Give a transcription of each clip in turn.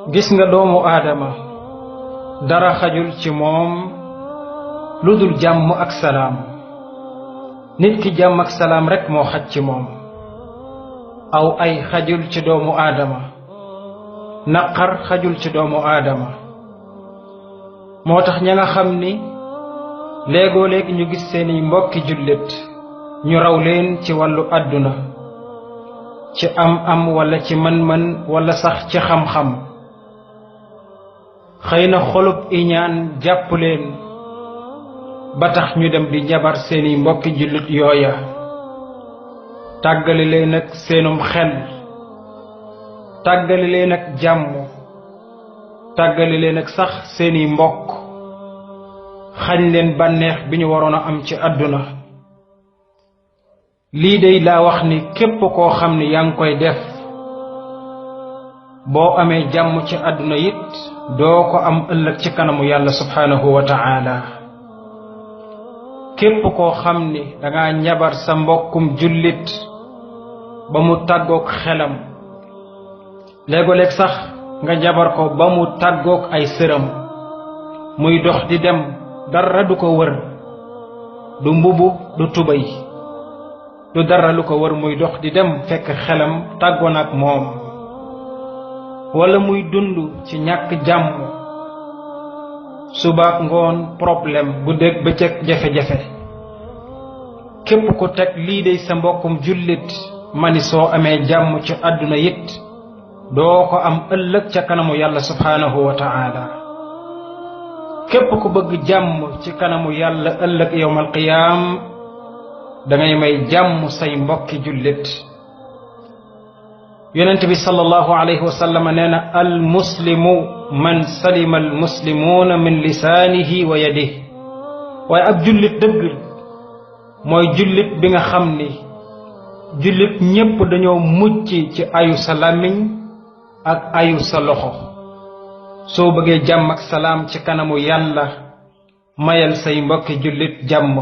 gis nga doomu aadama dara xajul ci moom lu dul jàmm ak salaam. nit ki jàmm ak salaam rekk moo xaj ci moom. aw ay xajul ci doomu aadama, naqar xajul ci doomu aadama. moo tax ña nga xam ni léegoo léegi ñu gis seeni mbokki jullit ñu raw leen ci wàllu àdduna, ci am walla ci mën-mën walla sax ci xam-xam, xëy na xolub iñaan jàpp leen ba tax ñu dem di jabar seeni mbokki jullit yooya, tàggale leen ak seenum xel, tàggale leen ak jàmm, tàggale leen ak sax seeni mbokk, xañ leen bànneex bi ñu waroon a am ci àdduna. lii dey laa wax ni képp koo xam ni yaa ngi koy def, boo amee jàmm ci àdduna it doo ko am ëllëg ci kanamu yàlla subhaanahu wa ta'ala. képp koo xam ni danga njabar sa mbokkum jullit ba mu tàggook xelam, léego-léeg sax nga njabar ko ba mu tàggook ay sëram, muy dox di dem dara du ko wër, du mbubu du tubay, du dara lu ko wër, muy dox di dem fekk xelam tàggoon ak moom, walla muy dund ci ñàkk jàmm, subaak ngoon problème, guddeeg bëccëg jafe-jafe. képp ku teg lii dey sa mbokkum jullit, mani soo amee jàmm ci àdduna it doo ko am ëllëg ca kanamu yàlla subhaanahu wa ta'ala. képp ku bëgg jàmm ci kanamu yàlla ëllëg yawmal qiyaam, dangay may jàmm say mbokki jullit. yonent bi sallallahu alayhi wa sallam nee na al muslimu man salima al muslimuuna min lisaanihi wa yadihi. waaye ab jullit dëgg mooy jullit bi nga xam ni jullit ñépp dañoo mucc ci ayu sa làmmiñ ak ayu sa loxo. soo bëggee jàmm ak salaam ci kanamu yàlla, mayal say mbokki jullit jàmm.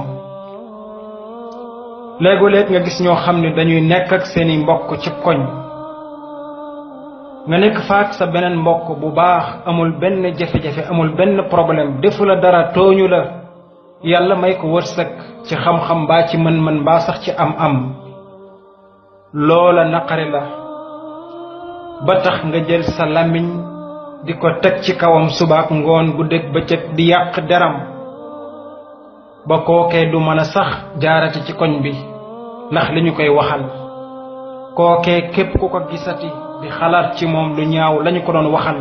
léego-léeg nga gis ñoo xam ne dañuy nekk ak seeni mbokk ci koñ, nga nekk faak sa beneen mbokk bu baax, amul benn jafe-jafe, amul benn problème, defu la dara, tooñu la, yàlla may ko wërsëg ci xam-xam mbaa ci mën-mën mbaa sax ci am-am. loola naqari la ba tax nga jël sa làmmiñ di ko teg ci kawam subaak ngoon, guddeeg bëccëg, di yàq deram ba kookee du mën a sax jaarati ci koñ bi ndax li ñu koy waxal. kookee képp ku ko gisati di xalaat ci moom lu ñaaw lañu ko doon waxal,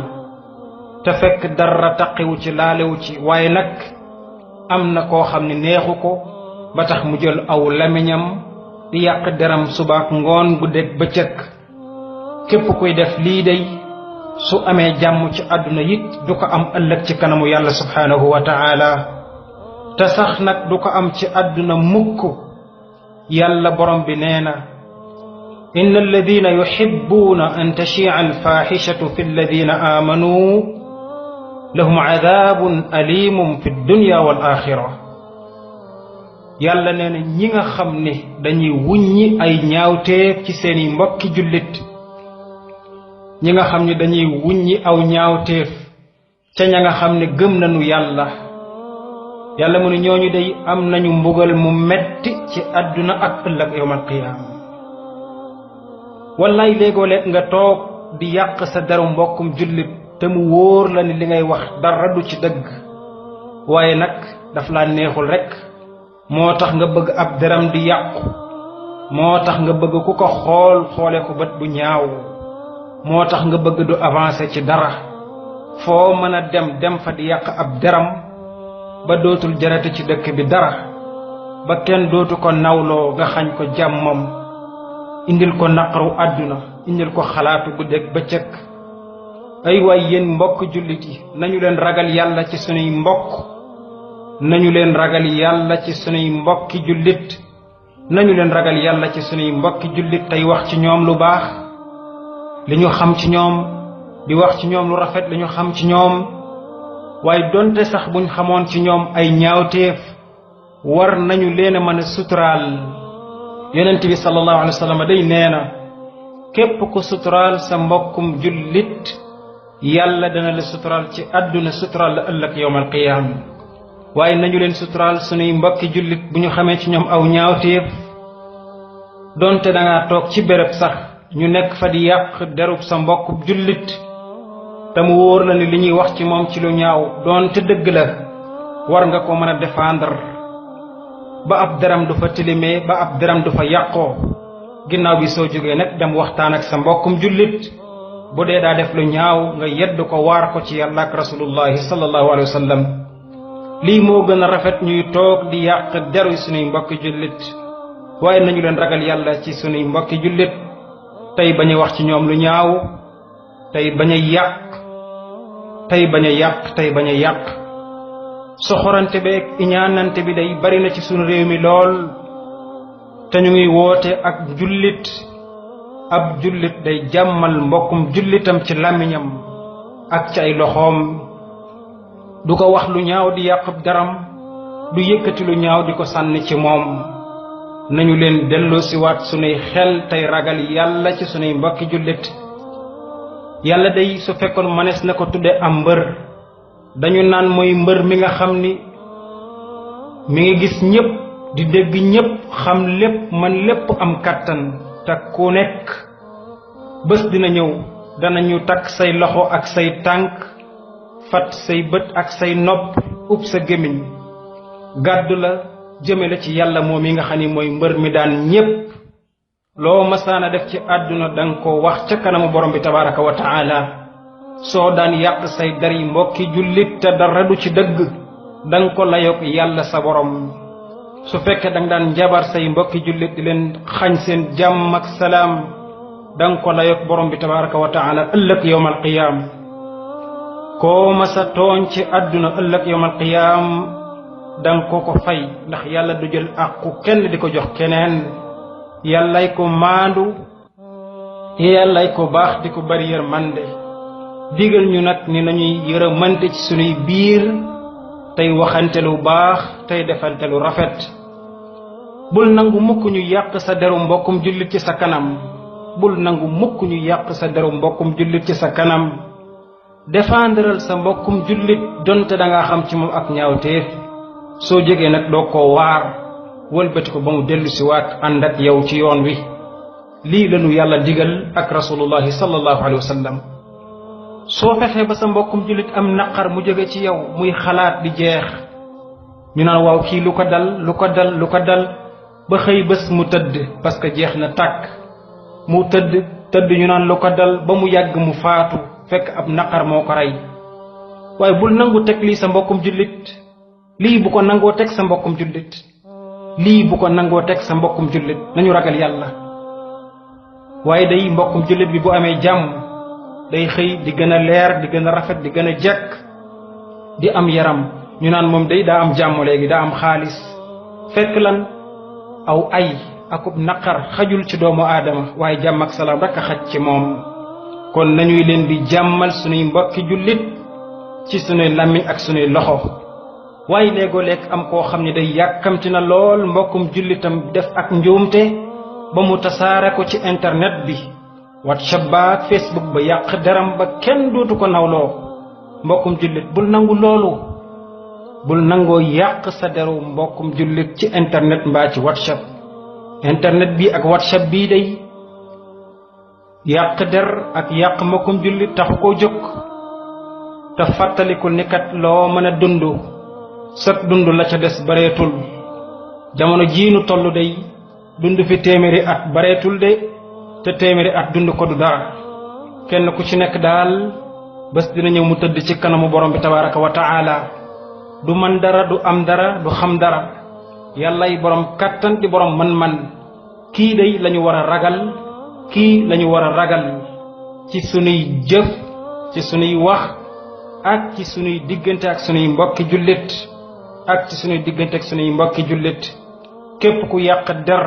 te fekk dara taqiwu ci laalewu ci, waaye nag am na koo xam ne neexu ko ba tax mu jël aw lamiñam di yàq deram subaak ngoon, guddeeg bëccëg. képp kuy def lii dey su amee jàmm ci àdduna it du ko am ëllëg ci kanamu yàlla subhaanahu wa ta'ala. te sax nag du ko am ci àdduna mukk. yàlla borom bi nee na inna alladina yuhibbuuna an tashia alfaaxishatu fi alladina aamanuu lahum cadaabun alimun fi dunya wal axira. yàlla nee na ñi nga xam ne dañuy wuññi ay ñaawteef ci seeni mbokki jullit, ñi nga xam ne dañuy wuññi aw ñaawteef ca ña nga xam ne gëm nañu yàlla, yàlla mu ne ñooñu day am nañu mbugal mu metti ci àdduna ak ëllëg yawmal qiyaama. wallaay léegoo-léeg nga toog di yàq sa deru mbokkum jullit te mu wóor la ni li ngay wax dara du ci dëgg, waaye nag daf laa neexul rekk moo tax nga bëgg ab deram di yàqu, moo tax nga bëgg ku ko xoole ko bët bu ñaaw, moo tax nga bëgg du avancer ci dara. foo mën a dem fa di yàq ab deram ba dootul jarati ci dëkk bi dara, ba kenn dootu ko nawloo, nga xañ ko jàmmam, indil ko naqaru àdduna, indil ko xalaatu guddeeg bëccëg. ay waay yéen mbokk jullit yi, nañu leen ragal yàlla ci sunuy mbokk, nañu leen ragal yàlla ci sunuy mbokki jullit, nañu leen ragal yàlla ci sunuy mbokki jullit tey wax ci ñoom lu baax, li ñu xam ci ñoom, di wax ci ñoom lu rafet li ñu xam ci ñoom. waaye donte sax buñ xamoon ci ñoom ay ñaawteef, war nañu leen a mën a suturaal. yonent bi sallallahu alayhi wa sallam day nee na képp ku suturaal sa mbokkum jullit yàlla dana la suturaal ci àdduna suturaal la ëllëg yawmal qiyaam. waaye nañu leen suturaal sunuy mbokki jullit bu ñu xamee ci ñoom aw ñaawteef donte dangaa toog ci béréb sax ñu nekk fa di yàq derub sa mbokk jullit te mu wóor la ni li ñuy wax ci moom ci lu ñaaw donte dëgg la war nga ko mën a défendre ba ab deram du fa tilimee ba ab deram du fa yàqoo. ginnaaw bi soo jógee nag dem waxtaan ak sa mbokkum jullit bu dee daa def lu ñaaw nga yedd ko waar ko ci yàlla ak rasulullahi sallallahu alayhi wa sallam. lii moo gën a rafet ñuy toog di yàq deru sunuy mbokki jullit waaye nañu leen ragal yàlla ci sunuy mbokki jullit tey bañ a wax ci ñoom lu ñaaw tey bañ a yàq tey bañ a yàq tey bañ a yàq. soxorante beeg iñaanante bi day bari na ci sunu réew mi lool te ñu ngi woote ak jullit. ab jullit day jàmmal mbokkum jullitam ci làmmiñam ak ci ay loxoom du ko wax lu ñaaw di yàq daram du yëkkati lu ñaaw di ko sànni ci moom. nañu leen delloo siwaat sunuy xel tey ragal yàlla ci sunuy mbokki jullit. yàlla day su fekkoon manees na ko tudde am mbër dañu naan mooy mbër mi nga xam ni mi ngi gis ñépp di dégg ñépp xam lépp man lépp am kàttan te ku nekk bés dina ñëw danañu takk say loxo ak say tànk fat say bët ak say nopp ub sa gémmiñ gàddu la jëme la ci yàlla moom yi nga xam ni mooy mbër mi daan ñépp. loo masaana def ci àdduna danga ko wax ca kanamu borom bi tabaraka wa taala. soo daan yàq say dari mbokki jullit te dara du ci dëgg danga ko layoog yàlla sa borom. su fekkee danga daan njabar say mbokki jullit di leen xañ seen jàmm ak salaam danga ko layoog borom bi tabaraka wa taala ëllëg yawmal qiyaam. koo masa tooñ ci àdduna ëllëg yawmal qiyaam danga ko fay ndax yàlla du jël àqu kenn di ko jox keneen. yàllay ko maandu yàllay ko baax di ko bari yërmande. digal ñu nag ni nañuy yërëmante ci sunuy biir tey waxante lu baax tey defante lu rafet. bul nangu mukk ñu yàq sa deru mbokkum jullit ci sa kanam. bul nangu mukk ñu yàq sa deru mbokkum jullit ci sa kanam. défendral sa mbokkum jullit donte dangaa xam ci moom ak ñaawteef. soo jógee nag doo ko waar wëlbati ko ba mu dellu si waat ànd ak yow ci yoon wi. lii lañu yàlla digal ak rasulullahi sallallahu alayhi wa sallam. soo fexee ba sa mbokkum jullit am naqar mu jóge ci yow muy xalaat di jeex ñu naan waaw kii lu ko dal ba xëy bés mu tëdd parce que jeex na tàkk. mu tëdd ñu naan lu ko dal ba mu yàgg mu faatu fekk ab naqar moo ko rey. waaye bul nangu teg lii sa mbokkum jullit. lii bu ko nangoo teg sa mbokkum jullit. lii bu ko nangoo teg sa mbokkum jullit. nañu ragal yàlla. waaye day mbokkum jullit bi bu amee jàmm day xëy di gën a leer di gën a rafet di gën a jekk di am yaram ñu naan moom day daa am jàmm léegi daa am xaalis. fekk lan aw ay akub naqar xajul ci doomu aadama waaye jàmm ak salaam rek a xaj ci moom. kon nañuy leen di jàmmal sunuy mbokki jullit ci sunuy làmmiñ ak sunuy loxo. waaye léegoo lekk am koo xam ne day yàkkamti na lool mbokkum jullitam def ak njuumte ba mu tasaare ko ci internet bi WhatsApp ba ak Facebook ba yàq deram ba kenn dootu ko nawloo. mbokkum jullit bul nangu loolu. bul nangoo yàq sa deru mbokkum jullit ci internet mbaa ci WhatsApp. internet bi ak WhatsApp bii day yàq der ak yàq mbokkum jullit taxu koo jóg. te fàttalikul ni kat loo mën a dund sag dund la ca des bareetul. jamono jiinu tollu day dund fi téeméeri at bareetul de te téeméeri at dund ko du dara. kenn ku ci nekk daal bés dina ñëw mu tëdd ci kanamu borom bi tabaraka wa taala. du man dara du am dara du xam dara. yàllay borom kàttan di borom man-man. kii day lañu war a ragal. kii lañu war a ragal ci sunuy jëf ci sunuy wax ak ci sunuy diggante ak sunuy mbokki jullit ak ci sunuy diggante ak sunuy mbokki jullit. képp ku yàq der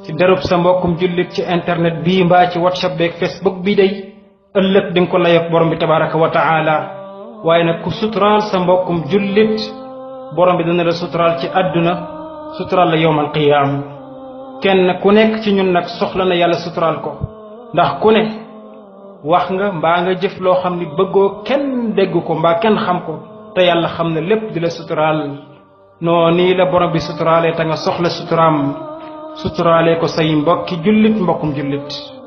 ci derub sa mbokkum jullit ci internet bii mbaa ci WhatsApp beeg Facebook bii day ëllëg di nga ko layoog borom bi tabaraka wa taala. waaye nag ku suturaal sa mbokkum jullit borom bi dana la suturaal ci àdduna suturaal la yowmal qiyaam. kenn ku nekk ci ñun nag soxla na yàlla suturaal ko ndax ku ne wax nga mbaa nga jëf loo xam ni bëggoo kenn dégg ko mbaa kenn xam ko te yàlla xam ne lépp di la suturaal noo nii la borom bi suturaalee te nga soxla suturaam suturaalee ko say mbokki jullit mbokkum jullit